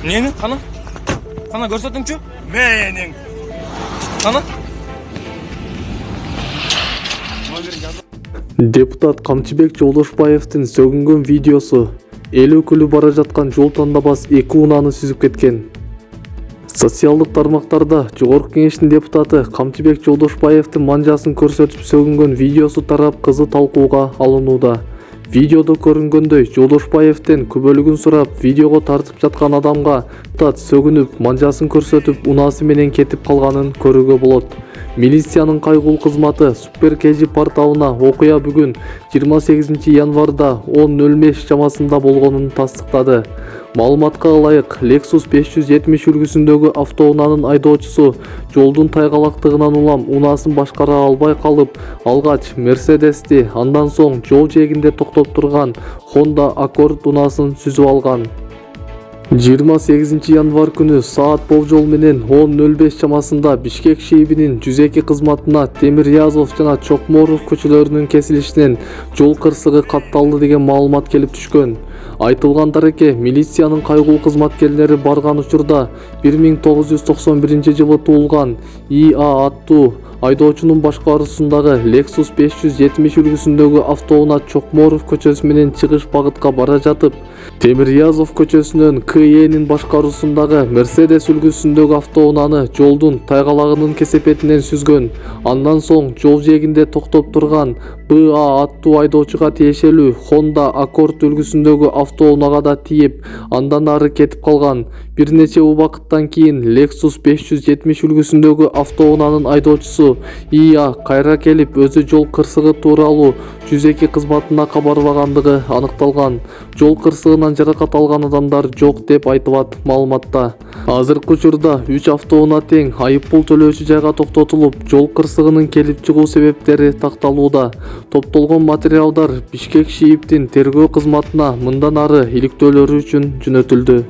Neni? Qana? Qana ko'rsatingchi? Mening. Qana? Депутат Камчыбек Жолдошбаевдин сөгүнгөн видеосу эл өкүлү бара жаткан жол тандабас 2 унааны сүзүп кеткен. Социалдык тармактарда Жогорку Кеңештин депутаты Камчыбек Жолдошбаевдин манжасын көрсөтүп сөгүнгөн видеосу тарап кызы талкууга алынууда. Видеодо көрүнгөндөй Жолдошбаевден күбөлүгүн сурап, видеого тартып жаткан адамга депутат сөгүнүп, манжасын көрсөтүп, унаасы менен кетип калганын көрүүгө болот. Милициянын кайгылуу кызматы Супер KG порталына окуя бүгүн 28 январда 10:05 чамасында болгонун тастыктады. Маалыматка ылайык, Lexus 570 үлгүсүндөгү автоунаанын айдоочусу жолдун тайгалактыгынан улам унаасын башкара албай калып, алгач Mercedes'ти, андан соң жол жээгинде токтоп турган Honda Accord унаасын сүзүп алган. 28 январ күнү саат болжол менен 10:05 чамасында Бишкек шейбинин 102 кызматына Темирязов жана Чокморов көчөлөрүнүн кесилишинен жол кырсыгы катталды деген маалымат келип түшкөн. Айтылган дарекке милициянын кайгылуу кызматкерлери барган учурда 1991 жылы туулган ИА аттуу айдоочунун башкаруусундагы Lexus 570 үлгүсүндөгү автоунаа Чокморов көчөсү менен чыгыш багытка бара жатып, Темирязов көчөсүнөн КЭнин башкаруусундагы Mercedes үлгүсүндөгү автоунааны жолдун тайгалагынын кесепетинен сүзгөн. Андан соң жол жээгинде токтоп турган БА аттуу айдоочуга тиешелүү Honda Accord үлгүсүндөгү автоунаага да тийип, андан ары кетип калган. Бир нече убакыттан кийин Lexus 570 үлгүсүндөгү автоунаанын айдоочусу ИА кайра келип, өзү жол кырсыгы тууралуу 102 кызматына кабарбагандыгы аныкталган. Жол кырсыгынан жаракат алган адамдар жок деп айтылат маалыматта. Азыркы учурда 3 автоунаа тең айыппул төлөөчү жайга токтотулуп, жол кырсыгынын келип чыгуу себептери такталууда. Топтолгон материалдар Бишкек шейиптин тергөө кызматына мындан ары иликтөөлөрү үчүн жөнөтүлдү.